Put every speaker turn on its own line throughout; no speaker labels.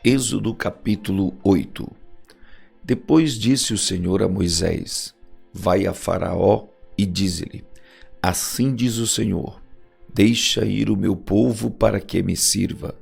Êxodo capítulo 8. Depois disse o Senhor a Moisés: Vai a Faraó e dize-lhe: Assim diz o Senhor: Deixa ir o meu povo para que me sirva.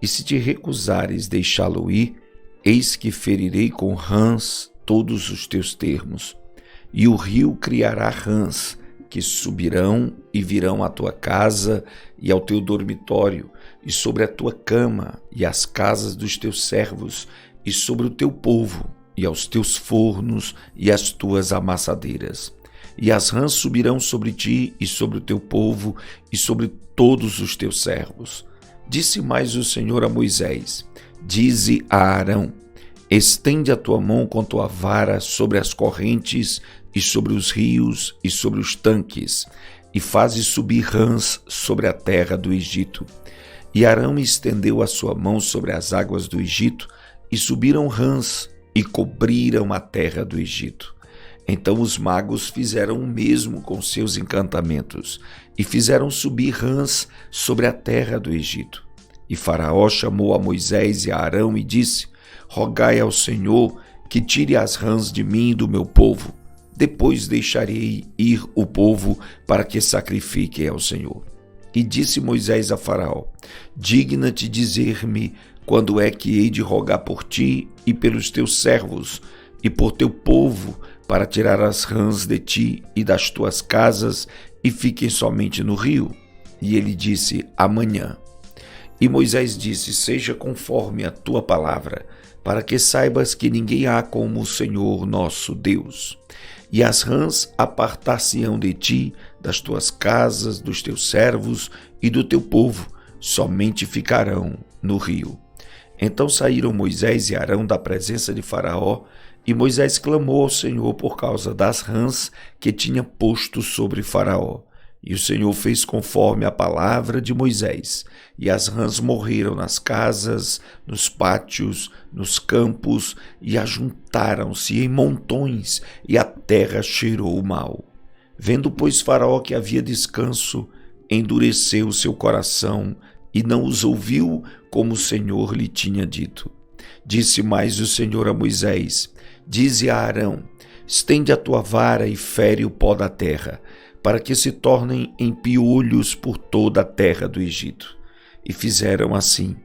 E se te recusares deixá-lo ir, eis que ferirei com rãs todos os teus termos. E o rio criará rãs, que subirão e virão à tua casa e ao teu dormitório, e sobre a tua cama e as casas dos teus servos, e sobre o teu povo, e aos teus fornos e às tuas amassadeiras. E as rãs subirão sobre ti e sobre o teu povo e sobre todos os teus servos. Disse mais o Senhor a Moisés: Dize a Arão: Estende a tua mão com tua vara sobre as correntes e sobre os rios e sobre os tanques, e faze subir rãs sobre a terra do Egito. E Arão estendeu a sua mão sobre as águas do Egito, e subiram rãs e cobriram a terra do Egito. Então os magos fizeram o mesmo com seus encantamentos, e fizeram subir rãs sobre a terra do Egito. E Faraó chamou a Moisés e a Arão e disse: Rogai ao Senhor que tire as rãs de mim e do meu povo. Depois deixarei ir o povo para que sacrifique ao Senhor. E disse Moisés a Faraó: Digna-te dizer-me quando é que hei de rogar por ti e pelos teus servos e por teu povo, para tirar as rãs de ti e das tuas casas e fiquem somente no rio? E ele disse: Amanhã. E Moisés disse: Seja conforme a tua palavra, para que saibas que ninguém há como o Senhor nosso Deus. E as rãs apartar-se-ão de ti, das tuas casas, dos teus servos e do teu povo, somente ficarão no rio. Então saíram Moisés e Arão da presença de Faraó, e Moisés clamou ao Senhor por causa das rãs que tinha posto sobre Faraó. E o Senhor fez conforme a palavra de Moisés, e as rãs morreram nas casas, nos pátios, nos campos, e ajuntaram-se em montões, e a terra cheirou mal. Vendo, pois, Faraó que havia descanso, endureceu o seu coração, e não os ouviu como o Senhor lhe tinha dito. Disse mais o Senhor a Moisés: Dize a Arão: Estende a tua vara e fere o pó da terra, para que se tornem em piolhos por toda a terra do Egito. E fizeram assim.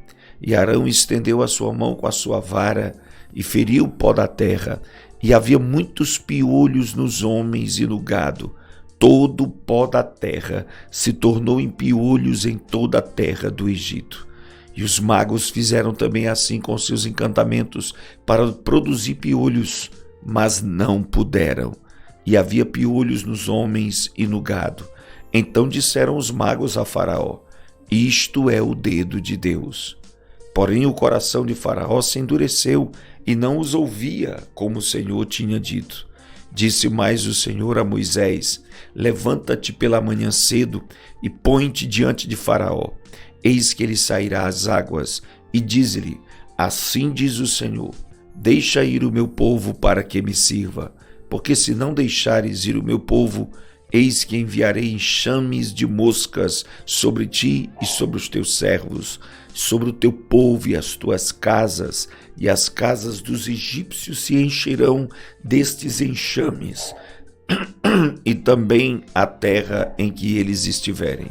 E Arão estendeu a sua mão com a sua vara e feriu o pó da terra, e havia muitos piolhos nos homens e no gado. Todo o pó da terra se tornou em piolhos em toda a terra do Egito. E os magos fizeram também assim com seus encantamentos para produzir piolhos, mas não puderam. E havia piolhos nos homens e no gado. Então disseram os magos a Faraó: Isto é o dedo de Deus. Porém o coração de Faraó se endureceu e não os ouvia, como o Senhor tinha dito. Disse mais o Senhor a Moisés: Levanta-te pela manhã cedo e põe-te diante de Faraó. Eis que ele sairá às águas, e diz-lhe: Assim diz o Senhor: Deixa ir o meu povo para que me sirva. Porque se não deixares ir o meu povo, eis que enviarei enxames de moscas sobre ti e sobre os teus servos, sobre o teu povo e as tuas casas, e as casas dos egípcios se encherão destes enxames, e também a terra em que eles estiverem.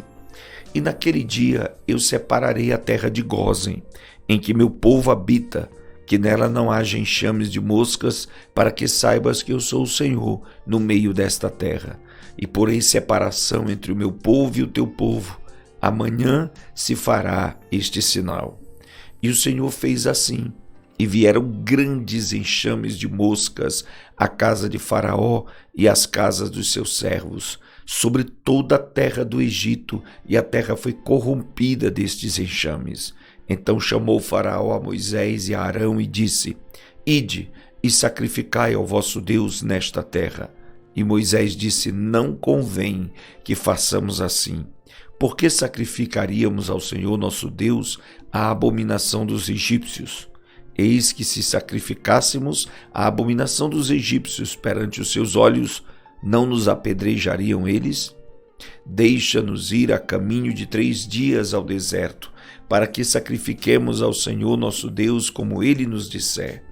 E naquele dia eu separarei a terra de Gósen, em que meu povo habita, que nela não haja enxames de moscas, para que saibas que eu sou o Senhor no meio desta terra. E porei separação entre o meu povo e o teu povo. Amanhã se fará este sinal. E o Senhor fez assim, e vieram grandes enxames de moscas à casa de Faraó e às casas dos seus servos, sobre toda a terra do Egito, e a terra foi corrompida destes enxames. Então chamou Faraó a Moisés e a Arão e disse: Ide e sacrificai ao vosso Deus nesta terra. E Moisés disse: Não convém que façamos assim. Por que sacrificaríamos ao Senhor nosso Deus a abominação dos egípcios? Eis que se sacrificássemos a abominação dos egípcios perante os seus olhos, não nos apedrejariam eles? Deixa-nos ir a caminho de 3 dias ao deserto, para que sacrifiquemos ao Senhor nosso Deus como ele nos disser.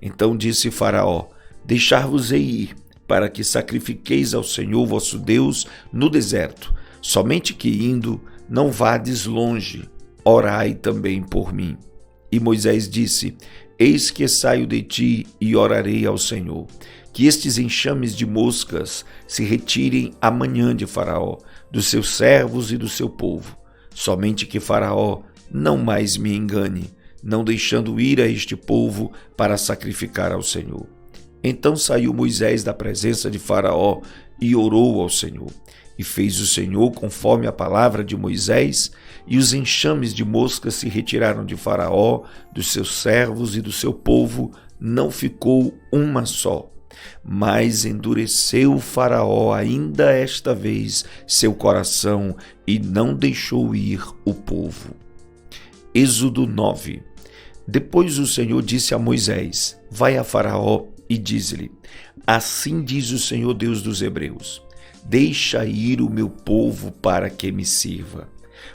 Então disse Faraó: Deixar-vos-ei ir, para que sacrifiqueis ao Senhor vosso Deus no deserto. Somente que indo, não vades longe, orai também por mim. E Moisés disse: Eis que saio de ti e orarei ao Senhor. Que estes enxames de moscas se retirem amanhã de Faraó, dos seus servos e do seu povo. Somente que Faraó não mais me engane, não deixando ir a este povo para sacrificar ao Senhor. Então saiu Moisés da presença de Faraó e orou ao Senhor. E fez o Senhor conforme a palavra de Moisés, e os enxames de moscas se retiraram de Faraó, dos seus servos e do seu povo, não ficou uma só. Mas endureceu Faraó ainda esta vez seu coração e não deixou ir o povo. Êxodo 9. Depois o Senhor disse a Moisés: Vai a Faraó e diz-lhe: Assim diz o Senhor Deus dos Hebreus: Deixa ir o meu povo para que me sirva.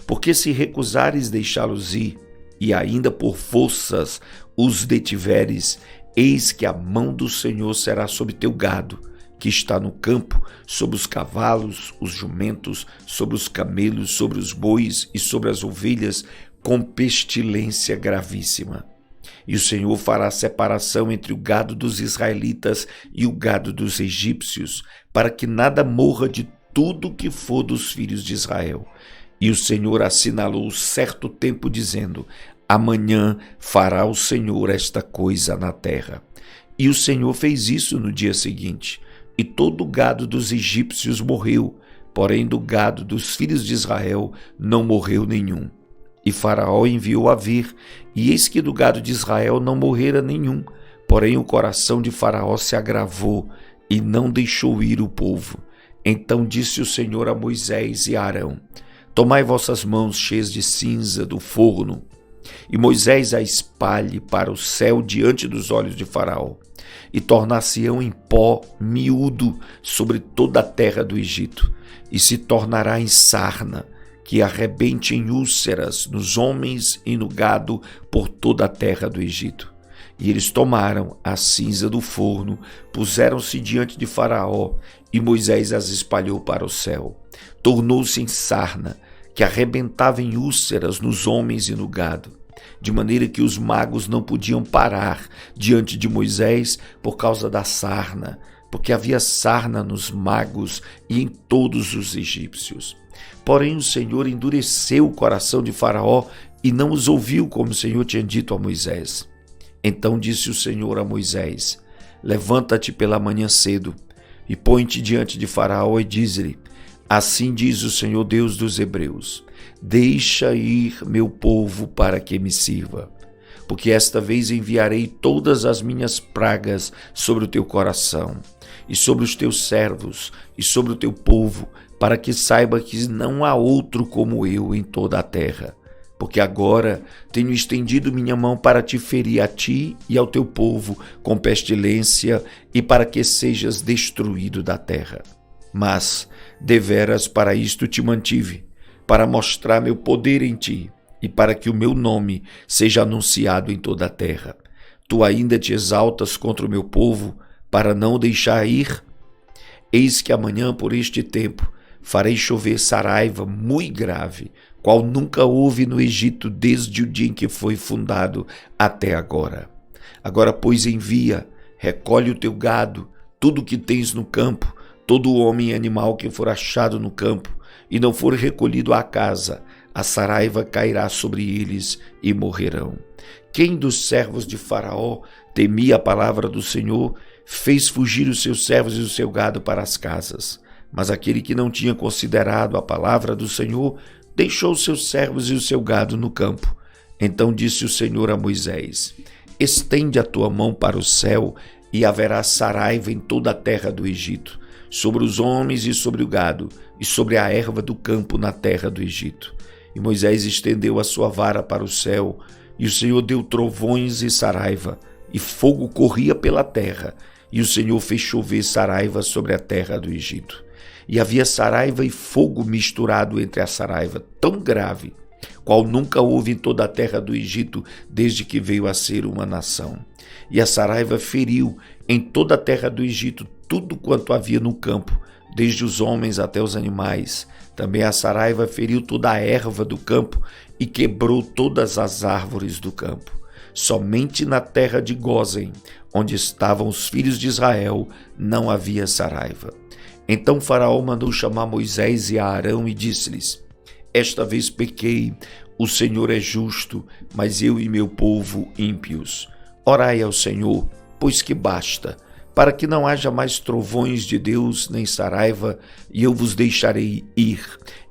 Porque se recusares deixá-los ir, e ainda por forças os detiveres, eis que a mão do Senhor será sobre teu gado, que está no campo, sobre os cavalos, os jumentos, sobre os camelos, sobre os bois e sobre as ovelhas, com pestilência gravíssima. E o Senhor fará separação entre o gado dos israelitas e o gado dos egípcios, para que nada morra de tudo que for dos filhos de Israel. E o Senhor assinalou certo tempo, dizendo: Amanhã fará o Senhor esta coisa na terra. E o Senhor fez isso no dia seguinte. E todo o gado dos egípcios morreu, porém do gado dos filhos de Israel não morreu nenhum. E Faraó enviou a vir, e eis que do gado de Israel não morrera nenhum. Porém o coração de Faraó se agravou, e não deixou ir o povo. Então disse o Senhor a Moisés e a Arão: Tomai vossas mãos cheias de cinza do forno, e Moisés a espalhe para o céu diante dos olhos de Faraó, e tornar-se-ão em pó miúdo sobre toda a terra do Egito, e se tornará em sarna, que arrebente em úlceras nos homens e no gado por toda a terra do Egito. E eles tomaram a cinza do forno, puseram-se diante de Faraó, e Moisés as espalhou para o céu. Tornou-se em sarna, que arrebentava em úlceras nos homens e no gado, de maneira que os magos não podiam parar diante de Moisés por causa da sarna, porque havia sarna nos magos e em todos os egípcios. Porém o Senhor endureceu o coração de Faraó e não os ouviu, como o Senhor tinha dito a Moisés. Então disse o Senhor a Moisés: Levanta-te pela manhã cedo e põe-te diante de Faraó e diz-lhe: Assim diz o Senhor Deus dos Hebreus: Deixa ir meu povo para que me sirva. Porque esta vez enviarei todas as minhas pragas sobre o teu coração, e sobre os teus servos, e sobre o teu povo, para que saiba que não há outro como eu em toda a terra. Porque agora tenho estendido minha mão para te ferir a ti e ao teu povo com pestilência, e para que sejas destruído da terra. Mas, deveras para isto te mantive, para mostrar meu poder em ti, e para que o meu nome seja anunciado em toda a terra. Tu ainda te exaltas contra o meu povo, para não o deixar ir? Eis que amanhã, por este tempo, farei chover saraiva muito grave, qual nunca houve no Egito desde o dia em que foi fundado até agora. Agora, pois, envia, recolhe o teu gado, tudo o que tens no campo, todo homem e animal que for achado no campo, e não for recolhido à casa, a saraiva cairá sobre eles e morrerão. Quem dos servos de Faraó temia a palavra do Senhor, fez fugir os seus servos e o seu gado para as casas. Mas aquele que não tinha considerado a palavra do Senhor, deixou os seus servos e o seu gado no campo. Então disse o Senhor a Moisés: Estende a tua mão para o céu, e haverá saraiva em toda a terra do Egito, sobre os homens e sobre o gado, e sobre a erva do campo na terra do Egito. E Moisés estendeu a sua vara para o céu, e o Senhor deu trovões e saraiva, e fogo corria pela terra, e o Senhor fez chover saraiva sobre a terra do Egito. E havia saraiva e fogo misturado entre a saraiva, tão grave, qual nunca houve em toda a terra do Egito, desde que veio a ser uma nação. E a saraiva feriu em toda a terra do Egito tudo quanto havia no campo, desde os homens até os animais. Também a saraiva feriu toda a erva do campo e quebrou todas as árvores do campo. Somente na terra de Gósen, onde estavam os filhos de Israel, não havia saraiva. Então Faraó mandou chamar Moisés e Arão e disse-lhes: Esta vez pequei, o Senhor é justo, mas eu e meu povo ímpios. Orai ao Senhor, pois que basta, para que não haja mais trovões de Deus nem saraiva, e eu vos deixarei ir,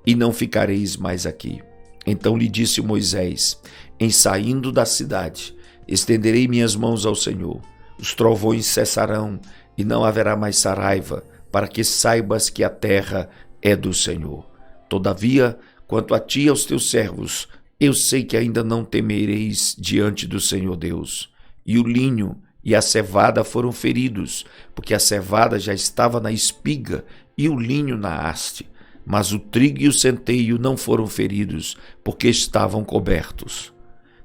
e não ficareis mais aqui. Então lhe disse Moisés: Em saindo da cidade, estenderei minhas mãos ao Senhor. Os trovões cessarão, e não haverá mais saraiva, para que saibas que a terra é do Senhor. Todavia, quanto a ti e aos teus servos, eu sei que ainda não temereis diante do Senhor Deus. E o linho e a cevada foram feridos, porque a cevada já estava na espiga e o linho na haste. Mas o trigo e o centeio não foram feridos, porque estavam cobertos.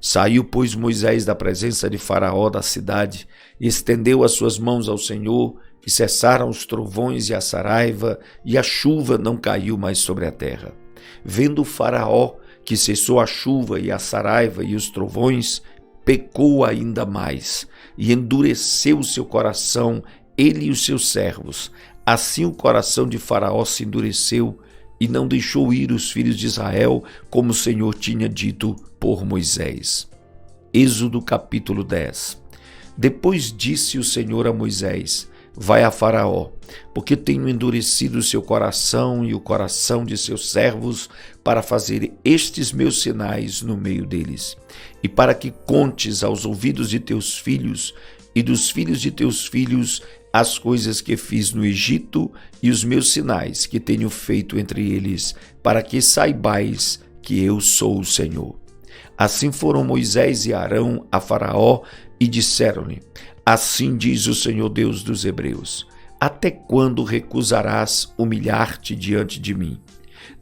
Saiu, pois, Moisés da presença de Faraó da cidade, e estendeu as suas mãos ao Senhor, e cessaram os trovões e a saraiva, e a chuva não caiu mais sobre a terra. Vendo o Faraó que cessou a chuva e a saraiva e os trovões, pecou ainda mais, e endureceu o seu coração, ele e os seus servos. Assim o coração de Faraó se endureceu, e não deixou ir os filhos de Israel, como o Senhor tinha dito por Moisés. Êxodo capítulo 10. Depois disse o Senhor a Moisés: Vai a Faraó, porque tenho endurecido o seu coração e o coração de seus servos para fazer estes meus sinais no meio deles, e para que contes aos ouvidos de teus filhos e dos filhos de teus filhos as coisas que fiz no Egito e os meus sinais que tenho feito entre eles, para que saibais que eu sou o Senhor. Assim foram Moisés e Arão a Faraó e disseram-lhe: Assim diz o Senhor Deus dos Hebreus: Até quando recusarás humilhar-te diante de mim?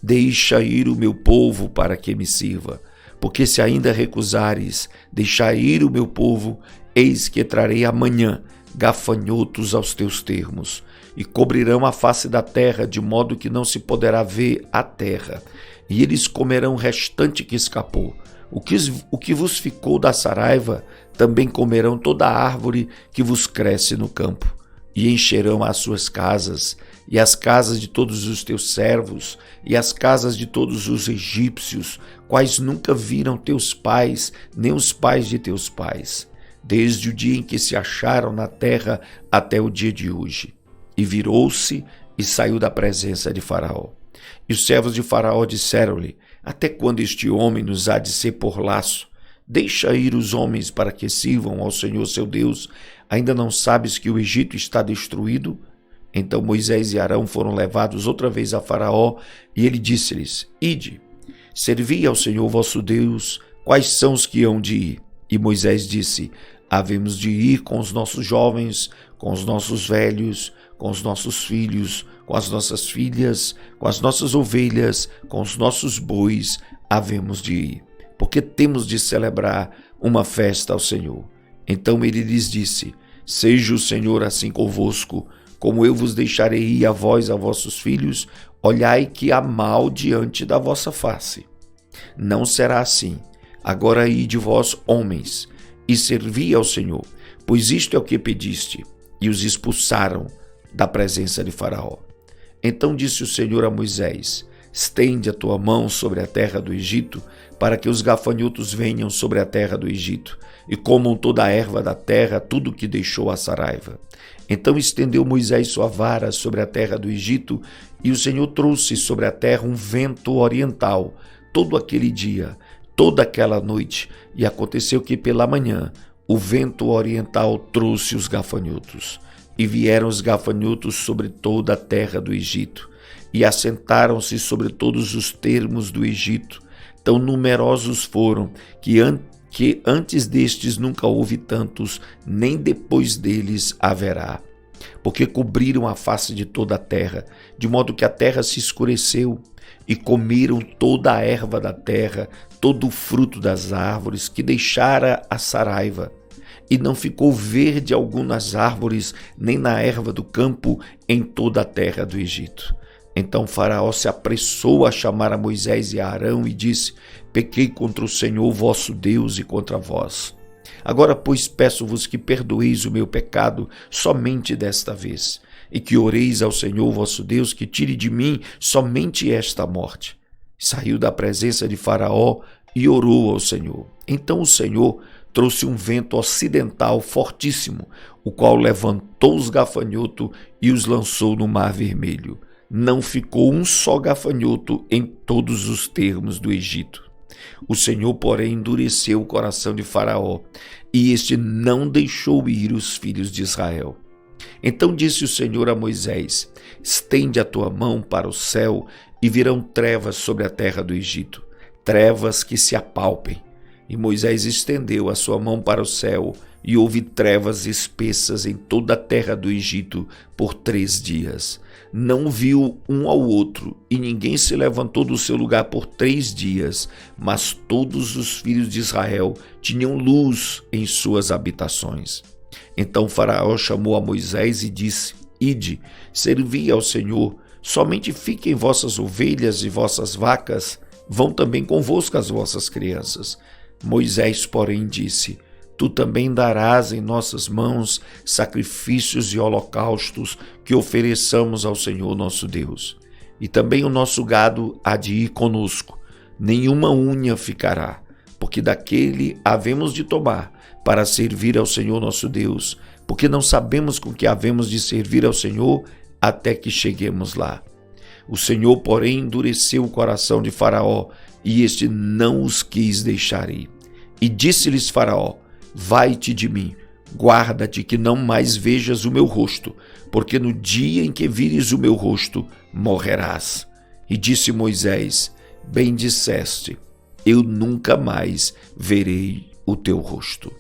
Deixa ir o meu povo para que me sirva, porque se ainda recusares deixar ir o meu povo, eis que trarei amanhã gafanhotos aos teus termos, e cobrirão a face da terra, de modo que não se poderá ver a terra, e eles comerão o restante que escapou. O que vos ficou da saraiva, também comerão toda a árvore que vos cresce no campo, e encherão as suas casas, e as casas de todos os teus servos, e as casas de todos os egípcios, quais nunca viram teus pais, nem os pais de teus pais, desde o dia em que se acharam na terra até o dia de hoje. E virou-se e saiu da presença de Faraó. E os servos de Faraó disseram-lhe: Até quando este homem nos há de ser por laço? Deixa ir os homens para que sirvam ao Senhor seu Deus. Ainda não sabes que o Egito está destruído? Então Moisés e Arão foram levados outra vez a Faraó, e ele disse-lhes: Ide, servi ao Senhor vosso Deus. Quais são os que hão de ir? E Moisés disse: Havemos de ir com os nossos jovens, com os nossos velhos, com os nossos filhos, com as nossas filhas, com as nossas ovelhas, com os nossos bois, havemos de ir, porque temos de celebrar uma festa ao Senhor. Então ele lhes disse: Seja o Senhor assim convosco, como eu vos deixarei ir a vós e a vossos filhos, olhai que há mal diante da vossa face. Não será assim. Agora ide vós, homens, e servi ao Senhor, pois isto é o que pediste. E os expulsaram da presença de Faraó. Então disse o Senhor a Moisés: Estende a tua mão sobre a terra do Egito, para que os gafanhotos venham sobre a terra do Egito, e comam toda a erva da terra, tudo que deixou a saraiva. Então estendeu Moisés sua vara sobre a terra do Egito, e o Senhor trouxe sobre a terra um vento oriental, todo aquele dia, toda aquela noite, e aconteceu que pela manhã o vento oriental trouxe os gafanhotos, e vieram os gafanhotos sobre toda a terra do Egito, e assentaram-se sobre todos os termos do Egito. Tão numerosos foram que antes destes nunca houve tantos, nem depois deles haverá. porque cobriram a face de toda a terra, de modo que a terra se escureceu, e comeram toda a erva da terra, todo o fruto das árvores que deixara a saraiva. E não ficou verde algum nas árvores, nem na erva do campo, em toda a terra do Egito. Então Faraó se apressou a chamar a Moisés e a Arão e disse: pequei contra o Senhor vosso Deus e contra vós. Agora, pois, peço-vos que perdoeis o meu pecado somente desta vez, e que oreis ao Senhor vosso Deus que tire de mim somente esta morte. Saiu da presença de Faraó e orou ao Senhor. Então o Senhor trouxe um vento ocidental fortíssimo, o qual levantou os gafanhotos e os lançou no Mar Vermelho. Não ficou um só gafanhoto em todos os termos do Egito. O Senhor, porém, endureceu o coração de Faraó, e este não deixou ir os filhos de Israel. Então disse o Senhor a Moisés: estende a tua mão para o céu, e virão trevas sobre a terra do Egito, trevas que se apalpem. E Moisés estendeu a sua mão para o céu, e houve trevas espessas em toda a terra do Egito por 3 dias. Não viu um ao outro, e ninguém se levantou do seu lugar por 3 dias, mas todos os filhos de Israel tinham luz em suas habitações. Então Faraó chamou a Moisés e disse: ide, servi ao Senhor, somente fiquem vossas ovelhas e vossas vacas, vão também convosco as vossas crianças. Moisés, porém, disse: tu também darás em nossas mãos sacrifícios e holocaustos que ofereçamos ao Senhor nosso Deus. E também o nosso gado há de ir conosco, nenhuma unha ficará, porque daquele havemos de tomar para servir ao Senhor nosso Deus, porque não sabemos com que havemos de servir ao Senhor até que cheguemos lá. O Senhor, porém, endureceu o coração de Faraó, e este não os quis deixar ir. E disse-lhes Faraó: vai-te de mim, guarda-te que não mais vejas o meu rosto, porque no dia em que vires o meu rosto, morrerás. E disse Moisés: bem disseste, eu nunca mais verei o teu rosto.